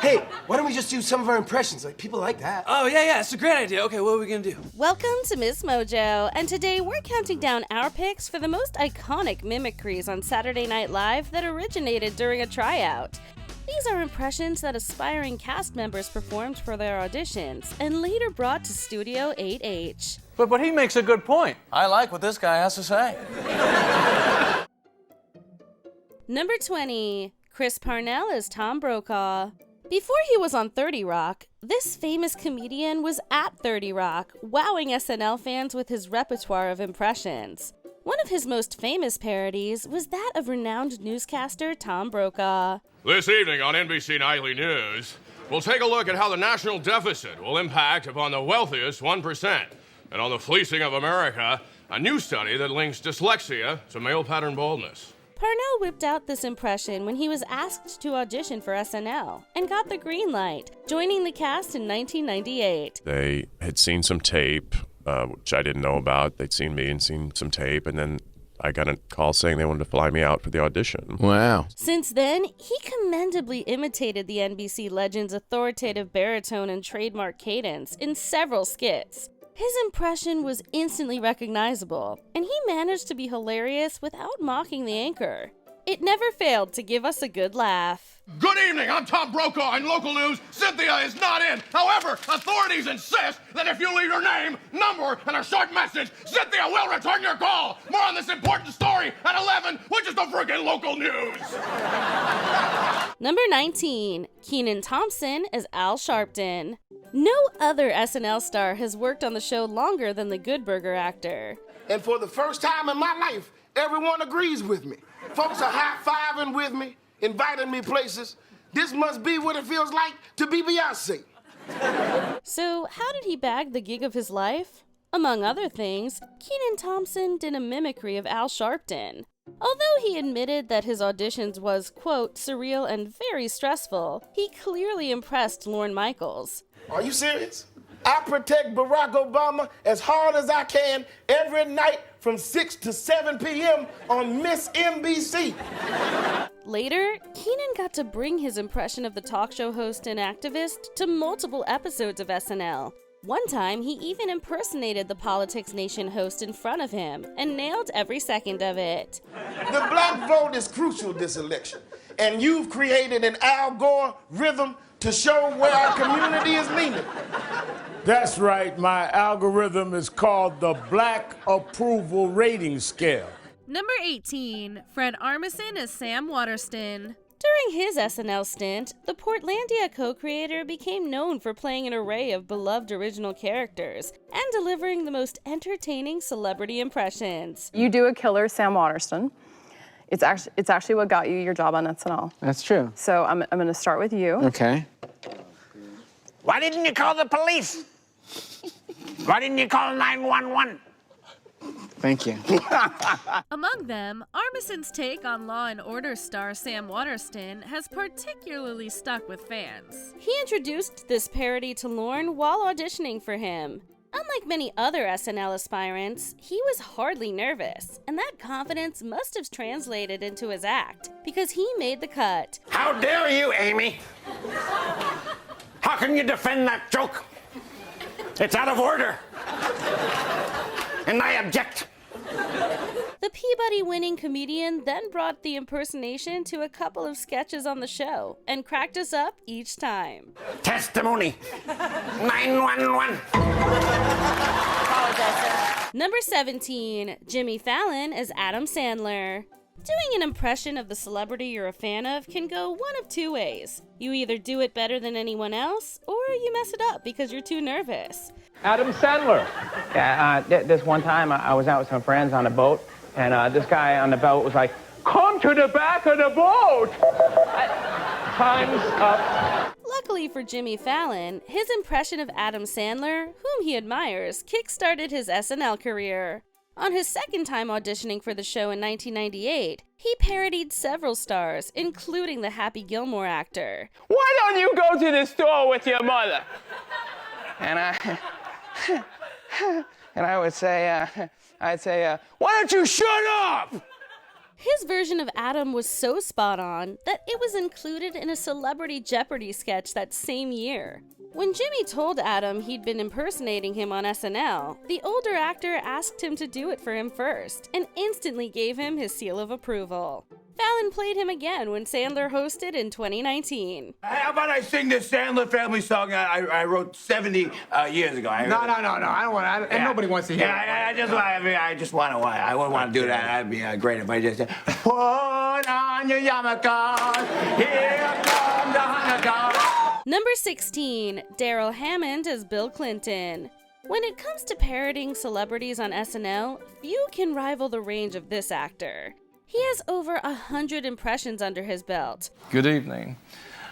Hey, why don't we just do some of our impressions? Like, people like that. Oh, yeah, it's a great idea. Okay, what are we gonna do? Welcome to MsMojo, and today we're counting down our picks for the most iconic mimicries on Saturday Night Live that originated during a tryout. These are impressions that aspiring cast members performed for their auditions and later brought to Studio 8H. But he makes a good point. I like what this guy has to say. Number 20, Chris Parnell as Tom Brokaw. Before he was on 30 Rock, this famous comedian was at 30 Rock, wowing SNL fans with his repertoire of impressions. One of his most famous parodies was that of renowned newscaster Tom Brokaw. This evening on NBC Nightly News, we'll take a look at how the national deficit will impact upon the wealthiest 1%, and on the fleecing of America, a new study that links dyslexia to male pattern baldness. Parnell whipped out this impression when he was asked to audition for SNL and got the green light, joining the cast in 1998. They had seen some tape, which I didn't know about. They'd seen me and seen some tape, and then I got a call saying they wanted to fly me out for the audition. Wow. Since then, he commendably imitated the NBC legend's authoritative baritone and trademark cadence in several skits. His impression was instantly recognizable, and he managed to be hilarious without mocking the anchor. It never failed to give us a good laugh. Good evening, I'm Tom Brokaw. In local news, Cynthia is not in. However, authorities insist that if you leave your name, number, and a short message, Cynthia will return your call. More on this important story at 11, which is the friggin' local news. Number 19, Kenan Thompson as Al Sharpton. No other SNL star has worked on the show longer than the Good Burger actor. And for the first time in my life, everyone agrees with me. Folks are high-fiving with me, inviting me places. This must be what it feels like to be Beyonce. So, how did he bag the gig of his life? Among other things, Kenan Thompson did a mimicry of Al Sharpton. Although he admitted that his auditions was, quote, surreal and very stressful, he clearly impressed Lorne Michaels. Are you serious? I protect Barack Obama as hard as I can every night from 6 to 7 p.m. on Miss NBC. Later, Kenan got to bring his impression of the talk show host and activist to multiple episodes of SNL. One time, he even impersonated the Politics Nation host in front of him and nailed every second of it. The black vote is crucial this election, and you've created an Al Gore rhythm to show where our community is leaning. That's right, my algorithm is called the Black Approval Rating Scale. Number 18, Fred Armisen as Sam Waterston. During his SNL stint, the Portlandia co-creator became known for playing an array of beloved original characters and delivering the most entertaining celebrity impressions. You do a killer Sam Waterston. It's actually what got you your job on SNL. That's true. So I'm going to start with you. Okay. Why didn't you call the police? Why didn't you call 911? Thank you. Among them, Armisen's take on Law & Order star Sam Waterston has particularly stuck with fans. He introduced this parody to Lorne while auditioning for him. Unlike many other SNL aspirants, he was hardly nervous, and that confidence must have translated into his act, because he made the cut. How dare you, Amy? How can you defend that joke? It's out of order. And I object. The Peabody-winning comedian then brought the impersonation to a couple of sketches on the show and cracked us up each time. Testimony. 911. Number 17, Jimmy Fallon as Adam Sandler. Doing an impression of the celebrity you're a fan of can go one of two ways. You either do it better than anyone else, or you mess it up because you're too nervous. Adam Sandler. Yeah, this one time I was out with some friends on a boat, and this guy on the boat was like, "Come to the back of the boat!" Time's up. Luckily for Jimmy Fallon, his impression of Adam Sandler, whom he admires, kick-started his SNL career. On his second time auditioning for the show in 1998, he parodied several stars, including the Happy Gilmore actor. "Why don't you go to the store with your mother?" And I would say, "Why don't you shut up?" His version of Adam was so spot on that it was included in a Celebrity Jeopardy sketch that same year. When Jimmy told Adam he'd been impersonating him on SNL, the older actor asked him to do it for him first and instantly gave him his seal of approval. Fallon played him again when Sandler hosted in 2019. How about I sing this Sandler family song I wrote 70 years ago? No. I don't want to. And nobody wants to hear it. I just want to. I wouldn't want to do that. That'd be great if I just said, put on your yarmulke, here comes the Hanukkah. Number 16, Darrell Hammond as Bill Clinton. When it comes to parodying celebrities on SNL, few can rival the range of this actor. He has over 100 impressions under his belt. Good evening.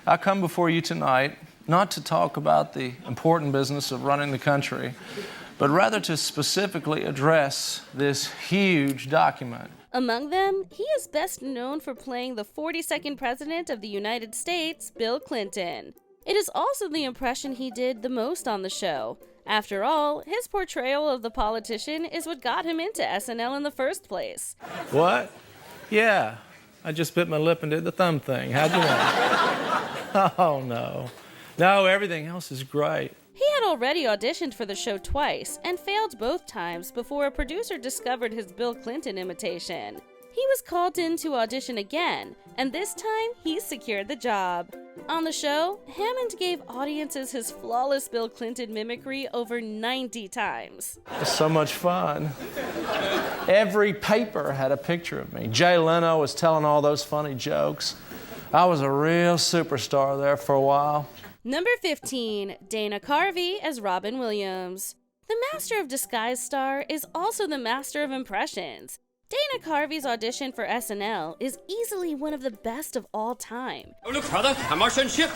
I come before you tonight not to talk about the important business of running the country, but rather to specifically address this huge document. Among them, he is best known for playing the 42nd President of the United States, Bill Clinton. It is also the impression he did the most on the show. After all, his portrayal of the politician is what got him into SNL in the first place. What? Yeah, I just bit my lip and did the thumb thing. How'd you know? Oh, no. No, everything else is great. He had already auditioned for the show twice and failed both times before a producer discovered his Bill Clinton imitation. He was called in to audition again, and this time he secured the job. On the show, Hammond gave audiences his flawless Bill Clinton mimicry over 90 times. It was so much fun. Every paper had a picture of me. Jay Leno was telling all those funny jokes. I was a real superstar there for a while. Number 15, Dana Carvey as Robin Williams. The Master of Disguise star is also the Master of Impressions. Dana Carvey's audition for SNL is easily one of the best of all time. Oh, look, brother, a Martian ship.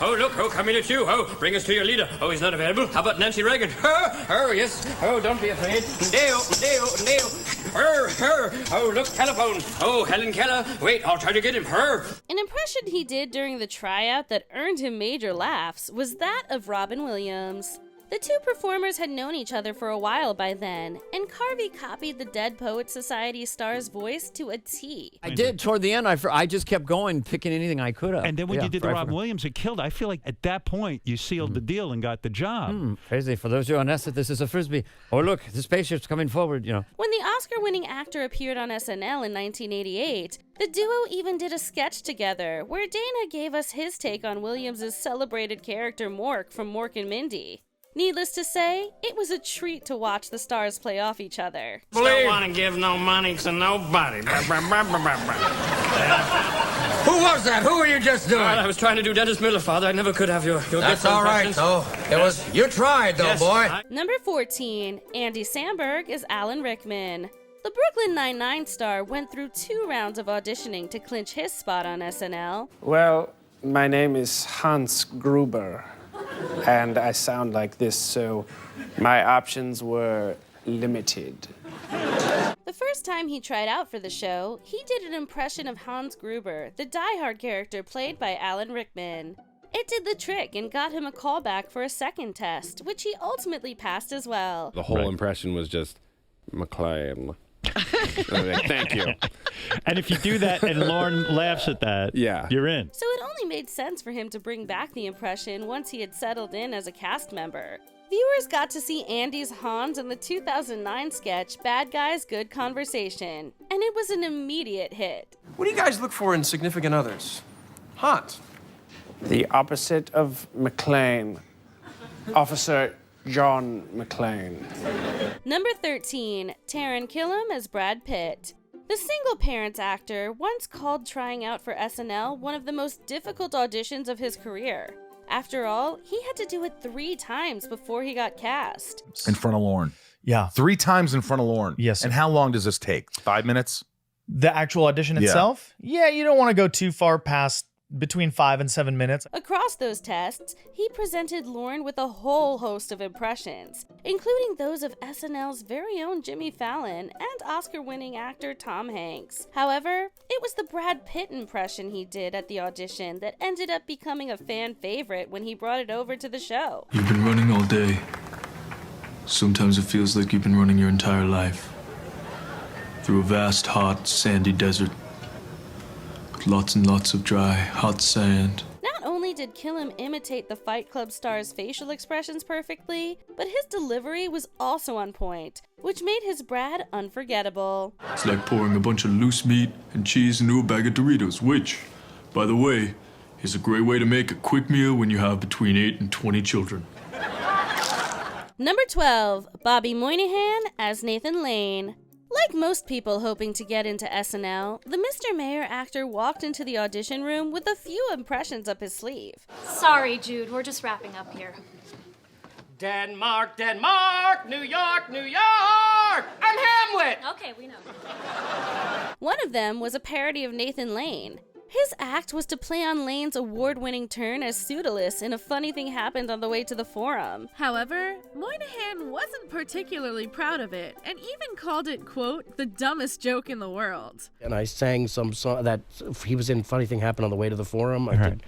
Oh, look, coming at you. Oh, bring us to your leader. Oh, he's not available. How about Nancy Reagan? Oh, yes. Oh, don't be afraid. Deo. Oh, look, telephone. Oh, Helen Keller. Wait, I'll try to get him. An impression he did during the tryout that earned him major laughs was that of Robin Williams. The two performers had known each other for a while by then, and Carvey copied the Dead Poets Society star's voice to a T. I did. Toward the end, I just kept going, picking anything I could have. And then when you did the Robin Williams, it killed. I feel like at that point, you sealed the deal and got the job. Crazy. For those who are honest, this is a Frisbee. Oh, look, the spaceship's coming forward, you know. When the Oscar-winning actor appeared on SNL in 1988, the duo even did a sketch together where Dana gave us his take on Williams' celebrated character Mork from Mork and Mindy. Needless to say, it was a treat to watch the stars play off each other. Don't want to give no money to nobody. Who was that? Who were you just doing? I was trying to do Dennis Miller, Father. I never could have your That's all right, though. You tried, though, Yes. boy. Number 14, Andy Samberg is Alan Rickman. The Brooklyn Nine-Nine star went through 2 rounds of auditioning to clinch his spot on SNL. Well, my name is Hans Gruber, and I sound like this, so my options were limited. The first time he tried out for the show, he did an impression of Hans Gruber, the Die-Hard character played by Alan Rickman. It did the trick and got him a callback for a second test, which he ultimately passed as well. The whole impression was just McLean. Thank you. And if you do that and Lorne laughs at that, you're in. So it only made sense for him to bring back the impression once he had settled in as a cast member. Viewers got to see Andy's Hans in the 2009 sketch Bad Guys, Good Conversation, and it was an immediate hit. What do you guys look for in significant others? Hans. The opposite of McLean. Officer John McClane. Number 13, Taran Killam as Brad Pitt. The single parents actor once called trying out for SNL one of the most difficult auditions of his career. After all, he had to do it 3 times before he got cast. In front of Lorne. Yeah. 3 times in front of Lorne. Yes. And how long does this take? 5 minutes? The actual audition itself? Yeah, you don't want to go too far past between 5 and 7 minutes. Across those tests, he presented Lorne with a whole host of impressions, including those of SNL's very own Jimmy Fallon and Oscar-winning actor Tom Hanks. However, it was the Brad Pitt impression he did at the audition that ended up becoming a fan favorite when he brought it over to the show. You've been running all day. Sometimes it feels like you've been running your entire life. through a vast, hot, sandy desert. With lots and lots of dry, hot sand. Not only did Killam imitate the Fight Club star's facial expressions perfectly, but his delivery was also on point, which made his Brad unforgettable. It's like pouring a bunch of loose meat and cheese into a bag of Doritos, which, by the way, is a great way to make a quick meal when you have between 8 and 20 children. Number 12, Bobby Moynihan as Nathan Lane. Like most people hoping to get into SNL, the Mr. Mayor actor walked into the audition room with a few impressions up his sleeve. Sorry, Jude, we're just wrapping up here. Denmark, Denmark, New York, New York! I'm Hamlet! Okay, we know. One of them was a parody of Nathan Lane. His act was to play on Lane's award-winning turn as Pseudolus in A Funny Thing Happened on the Way to the Forum. However, Moynihan wasn't particularly proud of it, and even called it, quote, the dumbest joke in the world. And I sang some song that he was in Funny Thing Happened on the Way to the Forum. I did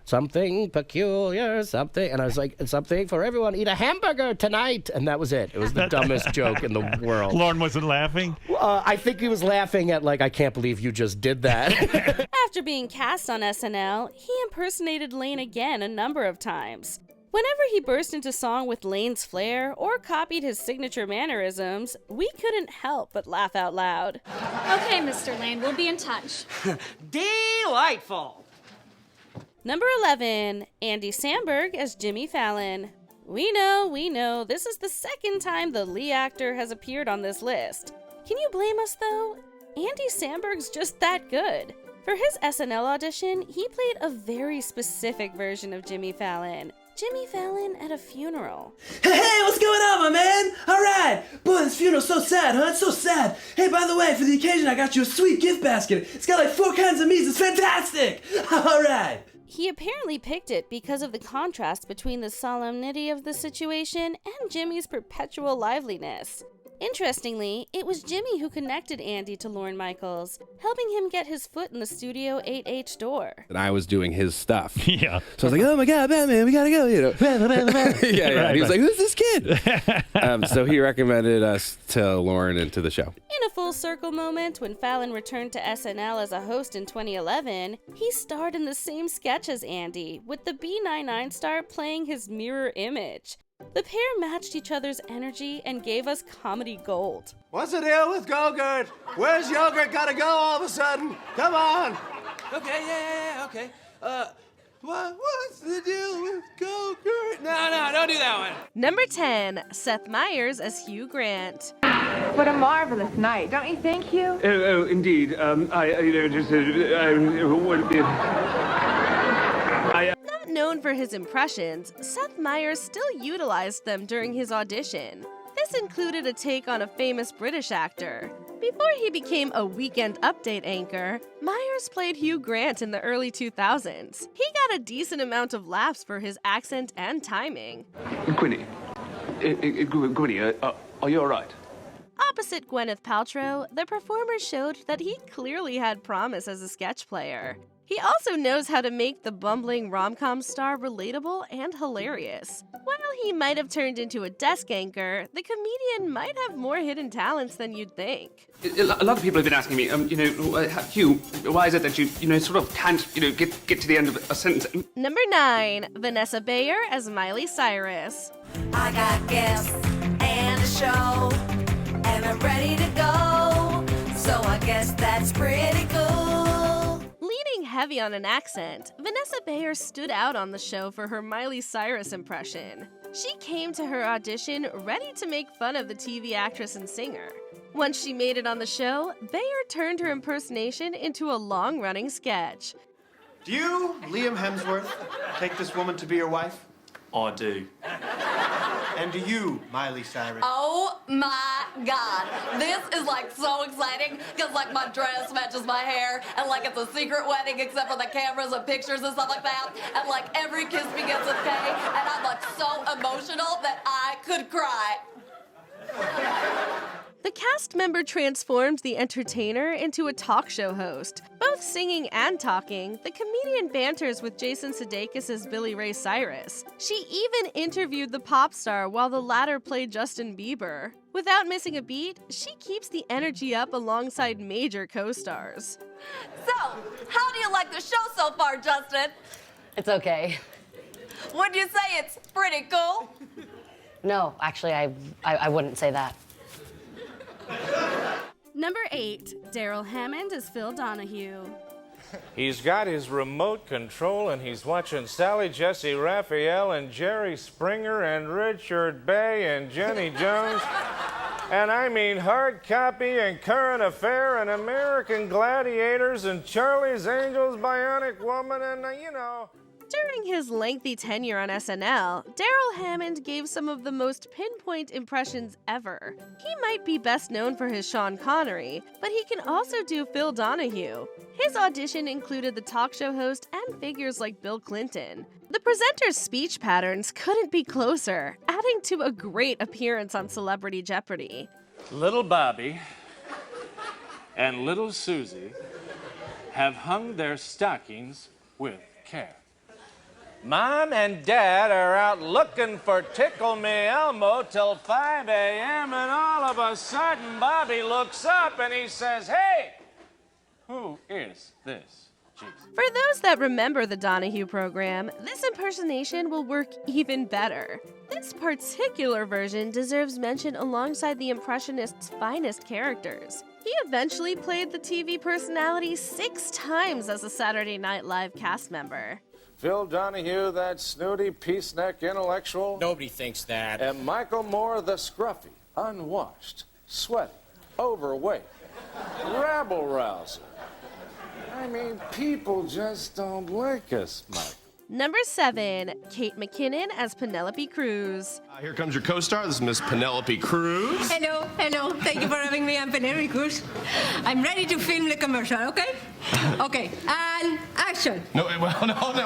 something peculiar, something, and I was like, something for everyone, eat a hamburger tonight, and that was it. It was the dumbest joke in the world. Lorne wasn't laughing? I think he was laughing at, like, I can't believe you just did that. After being cast on SNL, he impersonated Lane again a number of times. Whenever he burst into song with Lane's flair or copied his signature mannerisms, we couldn't help but laugh out loud. Okay, Mr. Lane, we'll be in touch. Delightful! Number 11, Andy Samberg as Jimmy Fallon. We know, this is the second time the lead actor has appeared on this list. Can you blame us though? Andy Samberg's just that good. For his SNL audition, he played a very specific version of Jimmy Fallon. Jimmy Fallon at a funeral. Hey, what's going on, my man? All right. Boy, this funeral's so sad, huh? It's so sad. Hey, by the way, for the occasion, I got you a sweet gift basket. It's got like 4 kinds of meats. It's fantastic. All right. He apparently picked it because of the contrast between the solemnity of the situation and Jimmy's perpetual liveliness. Interestingly, it was Jimmy who connected Andy to Lorne Michaels, helping him get his foot in the Studio 8H door. And I was doing his stuff. Yeah. So I was like, oh my God, Batman, we gotta go, you know. yeah. And he was like, who's this kid? So he recommended us to Lorne and to the show. In a full circle moment, when Fallon returned to SNL as a host in 2011, he starred in the same sketch as Andy, with the B99 star playing his mirror image. The pair matched each other's energy and gave us comedy gold. What's the deal with Go-Gurt? Where's Yogurt gotta go all of a sudden? Come on. Okay, yeah, okay. What's the deal with Go-Gurt? No, don't do that one. Number 10, Seth Meyers as Hugh Grant. What a marvelous night, don't you think, Hugh? Oh, indeed. Not known for his impressions, Seth Meyers still utilized them during his audition. This included a take on a famous British actor. Before he became a Weekend Update anchor, Meyers played Hugh Grant in the early 2000s. He got a decent amount of laughs for his accent and timing. Gwynnie, are you all right? Opposite Gwyneth Paltrow, the performer showed that he clearly had promise as a sketch player. He also knows how to make the bumbling rom-com star relatable and hilarious. While he might have turned into a desk anchor, the comedian might have more hidden talents than you'd think. A lot of people have been asking me, Hugh, why is it that you sort of can't, get to the end of a sentence? Number 9, Vanessa Bayer as Miley Cyrus. I got guests and a show, and I'm ready to go, so I guess that's pretty cool. Leaning heavy on an accent, Vanessa Bayer stood out on the show for her Miley Cyrus impression. She came to her audition ready to make fun of the TV actress and singer. Once she made it on the show, Bayer turned her impersonation into a long-running sketch. Do you, Liam Hemsworth, take this woman to be your wife? I do. And do you, Miley Cyrus? Oh my God. This is like so exciting because like my dress matches my hair and like it's a secret wedding except for the cameras and pictures and stuff like that. And like every kiss begins with K and I'm like so emotional that I could cry. The cast member transformed the entertainer into a talk show host. Both singing and talking, the comedian banters with Jason Sudeikis' Billy Ray Cyrus. She even interviewed the pop star while the latter played Justin Bieber. Without missing a beat, she keeps the energy up alongside major co-stars. So, how do you like the show so far, Justin? It's okay. Would you say it's pretty cool? No, actually, I wouldn't say that. Number 8, Darrell Hammond as Phil Donahue. He's got his remote control and he's watching Sally Jesse Raphael and Jerry Springer and Richard Bay and Jenny Jones. And I mean Hard Copy and Current Affair and American Gladiators and Charlie's Angels, Bionic Woman, and you know. During his lengthy tenure on SNL, Darrell Hammond gave some of the most pinpoint impressions ever. He might be best known for his Sean Connery, but he can also do Phil Donahue. His audition included the talk show host and figures like Bill Clinton. The presenter's speech patterns couldn't be closer, adding to a great appearance on Celebrity Jeopardy! Little Bobby and little Susie have hung their stockings with care. Mom and Dad are out looking for Tickle Me Elmo till 5 a.m. and all of a sudden Bobby looks up and he says, "Hey, who is this?" Jesus. For those that remember the Donahue program, this impersonation will work even better. This particular version deserves mention alongside the impressionist's finest characters. He eventually played the TV personality 6 times as a Saturday Night Live cast member. Phil Donahue, that snooty, peace-neck intellectual. Nobody thinks that. And Michael Moore, the scruffy, unwashed, sweaty, overweight, rabble-rouser. I mean, people just don't like us, Mike. Number 7, Kate McKinnon as Penelope Cruz. Here comes your co-star. This is Miss Penelope Cruz. Hello, hello. Thank you for having me. I'm Penelope Cruz. I'm ready to film the commercial, okay? Okay, and action. No, well, no, hold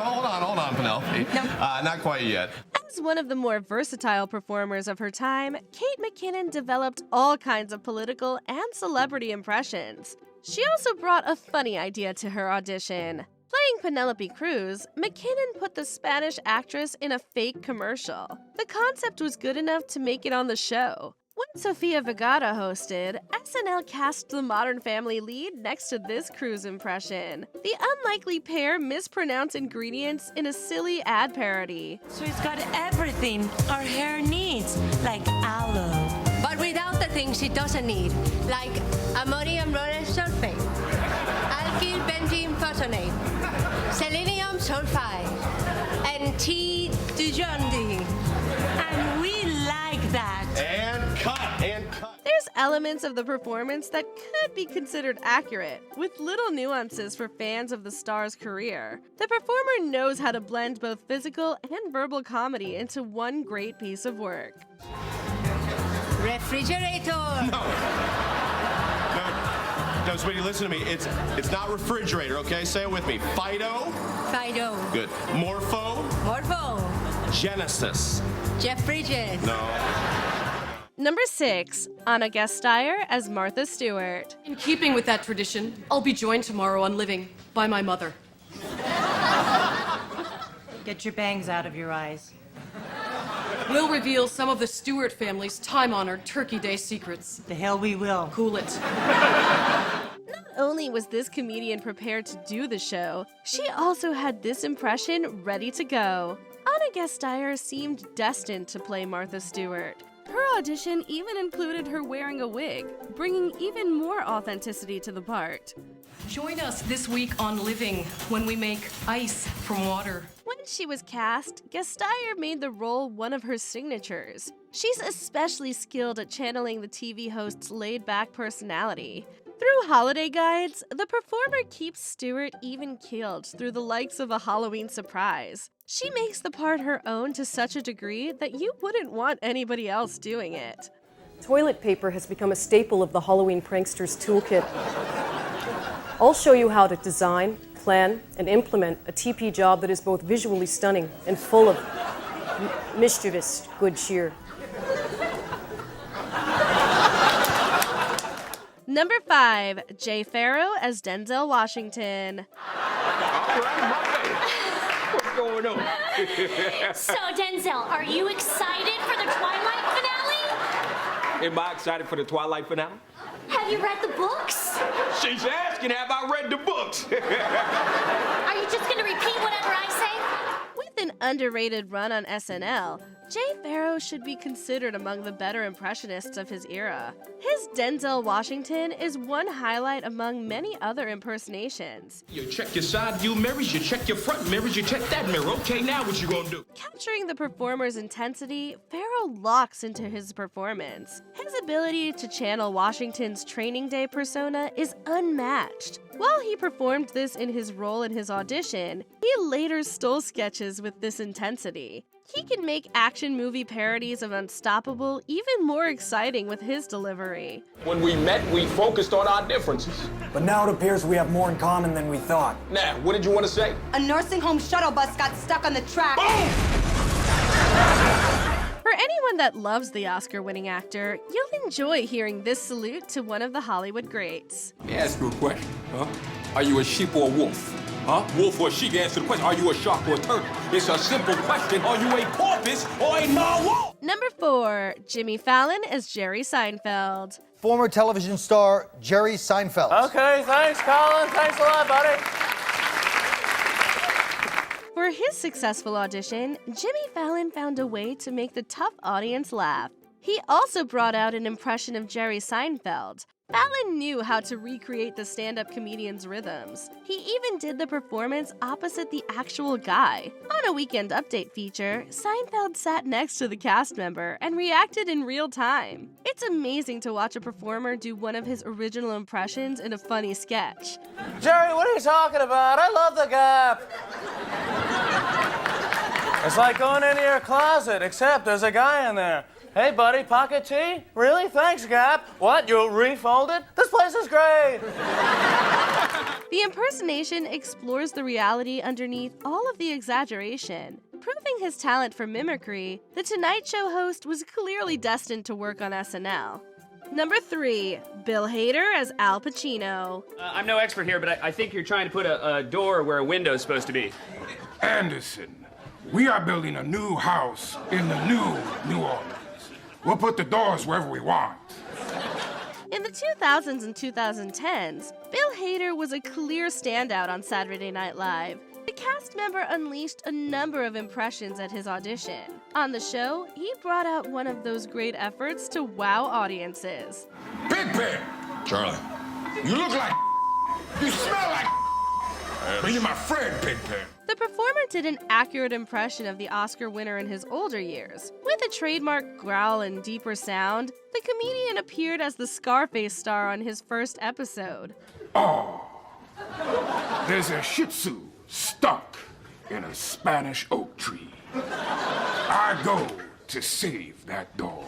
on, Penelope. No. Not quite yet. As one of the more versatile performers of her time, Kate McKinnon developed all kinds of political and celebrity impressions. She also brought a funny idea to her audition. Playing Penelope Cruz, McKinnon put the Spanish actress in a fake commercial. The concept was good enough to make it on the show. When Sofia Vergara hosted, SNL cast the Modern Family lead next to this Cruz impression. The unlikely pair mispronounce ingredients in a silly ad parody. So it's got everything our hair needs, like aloe. But without the things it doesn't need, like ammonium lauryl sulfate, alkyl benzene phosphonate, selenium sulfide, and T-dijondy. And we like that. And cut. There's elements of the performance that could be considered accurate, with little nuances for fans of the star's career. The performer knows how to blend both physical and verbal comedy into one great piece of work. Refrigerator. No, sweetie, listen to me. It's not refrigerator, okay? Say it with me. Fido. Good. Morpho. Genesis. Jeff Bridges. No. Number 6, Anna Gasteyer as Martha Stewart. In keeping with that tradition, I'll be joined tomorrow on Living by my mother. Get your bangs out of your eyes. We'll reveal some of the Stewart family's time-honored Turkey Day secrets. The hell we will. Cool it. Not only was this comedian prepared to do the show, she also had this impression ready to go. Anna Gasteyer seemed destined to play Martha Stewart. Her audition even included her wearing a wig, bringing even more authenticity to the part. Join us this week on Living when we make ice from water. When she was cast, Gasteyer made the role one of her signatures. She's especially skilled at channeling the TV host's laid-back personality. Through holiday guides, the performer keeps Stewart even-keeled through the likes of a Halloween surprise. She makes the part her own to such a degree that you wouldn't want anybody else doing it. Toilet paper has become a staple of the Halloween pranksters' toolkit. I'll show you how to design, plan, and implement a TP job that is both visually stunning and full of mischievous good cheer. Number 5, Jay Farrow as Denzel Washington. What's going on? So, Denzel, are you excited for the Twilight finale? Am I excited for the Twilight finale? Have you read the books? She's asking, have I read the books? Are you just going to repeat whatever I say? With an underrated run on SNL, Jay Farrow should be considered among the better impressionists of his era. His Denzel Washington is one highlight among many other impersonations. You check your side view mirrors, you check your front mirrors, you check that mirror. Okay, now what you gonna do? Capturing the performer's intensity, Farrow locks into his performance. His ability to channel Washington's training day persona is unmatched. While he performed this in his role in his audition, he later stole sketches with this intensity. He can make action movie parodies of Unstoppable even more exciting with his delivery. When we met, we focused on our differences. But now it appears we have more in common than we thought. Now, what did you want to say? A nursing home shuttle bus got stuck on the track. For anyone that loves the Oscar-winning actor, you'll enjoy hearing this salute to one of the Hollywood greats. Let me ask you a question, huh? Are you a sheep or a wolf? Huh? Wolf or sheep? Answer the question. Are you a shark or a turtle? It's a simple question. Are you a porpoise or a narwhal? Number 4, Jimmy Fallon as Jerry Seinfeld. Former television star Jerry Seinfeld. Okay, thanks, Colin. Thanks a lot, buddy. For his successful audition, Jimmy Fallon found a way to make the tough audience laugh. He also brought out an impression of Jerry Seinfeld. Fallon knew how to recreate the stand-up comedian's rhythms. He even did the performance opposite the actual guy. On a Weekend Update feature, Seinfeld sat next to the cast member and reacted in real time. It's amazing to watch a performer do one of his original impressions in a funny sketch. Jerry, what are you talking about? I love the Gap. It's like going into your closet, except there's a guy in there. Hey, buddy, pocket tea? Really? Thanks, Gap. What, you'll refold it? This place is great. The impersonation explores the reality underneath all of the exaggeration. Proving his talent for mimicry, The Tonight Show host was clearly destined to work on SNL. Number 3, Bill Hader as Al Pacino. I'm no expert here, but I think you're trying to put a door where a window's supposed to be. Anderson, we are building a new house in the New Orleans. We'll put the doors wherever we want. In the 2000s and 2010s, Bill Hader was a clear standout on Saturday Night Live. The cast member unleashed a number of impressions at his audition. On the show, he brought out one of those great efforts to wow audiences. Big Pig! Charlie, you look like you smell like but you're my friend, Big Pig. The performer did an accurate impression of the Oscar winner in his older years. With a trademark growl and deeper sound, the comedian appeared as the Scarface star on his first episode. Oh, there's a Shih Tzu stuck in a Spanish oak tree. I go to save that dog.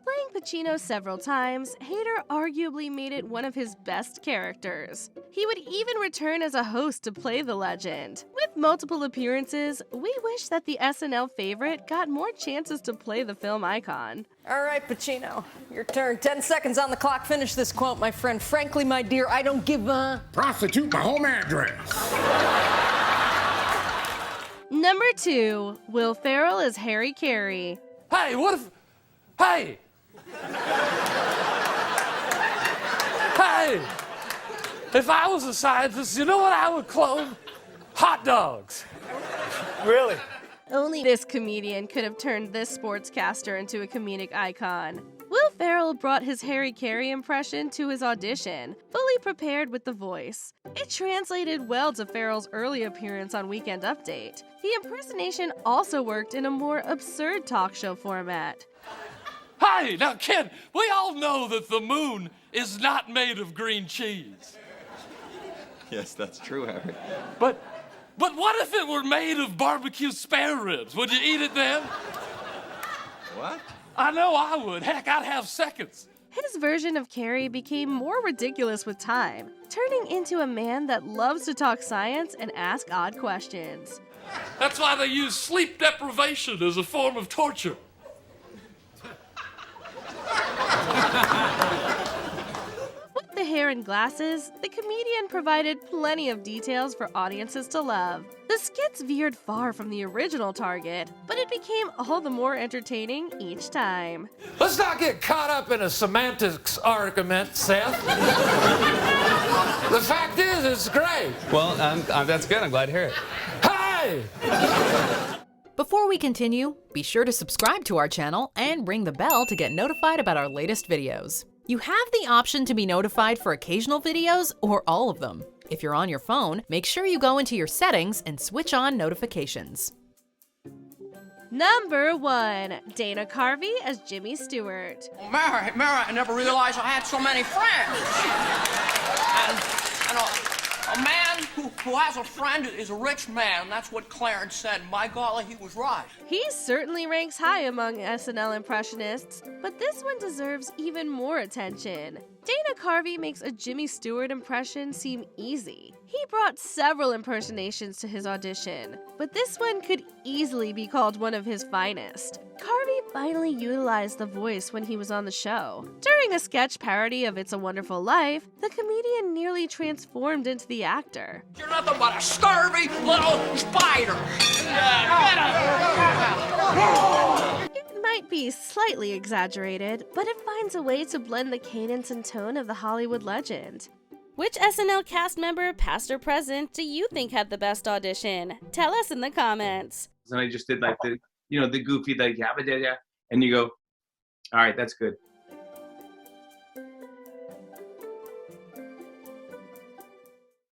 Playing Pacino several times, Hader arguably made it one of his best characters. He would even return as a host to play the legend. With multiple appearances, we wish that the SNL favorite got more chances to play the film icon. All right, Pacino, your turn. 10 seconds on the clock. Finish this quote, my friend. Frankly, my dear, I don't give a... Prostitute my home address. Number 2, Will Ferrell as Harry Caray. Hey, what if... Hey! Hey! If I was a scientist, you know what I would clone? Hot dogs. Really? Only this comedian could have turned this sportscaster into a comedic icon. Will Ferrell brought his Harry Caray impression to his audition, fully prepared with the voice. It translated well to Ferrell's early appearance on Weekend Update. The impersonation also worked in a more absurd talk show format. Hey, now, kid, we all know that the moon is not made of green cheese. Yes, that's true, Harry. But what if it were made of barbecue spare ribs? Would you eat it then? What? I know I would. Heck, I'd have seconds. His version of Caray became more ridiculous with time, turning into a man that loves to talk science and ask odd questions. That's why they use sleep deprivation as a form of torture. the hair and glasses, the comedian provided plenty of details for audiences to love. The skits veered far from the original target, but it became all the more entertaining each time. Let's not get caught up in a semantics argument, Seth. The fact is, it's great. Well, that's good. I'm glad to hear it. Hey! Before we continue, be sure to subscribe to our channel and ring the bell to get notified about our latest videos. You have the option to be notified for occasional videos or all of them. If you're on your phone, make sure you go into your settings and switch on notifications. Number 1, Dana Carvey as Jimmy Stewart. Mary, I never realized I had so many friends. And a man who has a friend is a rich man. That's what Clarence said. My golly, he was right. He certainly ranks high among SNL impressionists, but this one deserves even more attention. Dana Carvey makes a Jimmy Stewart impression seem easy. He brought several impersonations to his audition, but this one could easily be called one of his finest. Carvey finally utilized the voice when he was on the show. During a sketch parody of It's a Wonderful Life, the comedian nearly transformed into the actor. You're nothing but a scurvy little spider. It might be slightly exaggerated, but it finds a way to blend the cadence and tone of the Hollywood legend. Which SNL cast member, past or present, do you think had the best audition? Tell us in the comments. And I just did like the goofy, like, yabba, and you go, all right, that's good.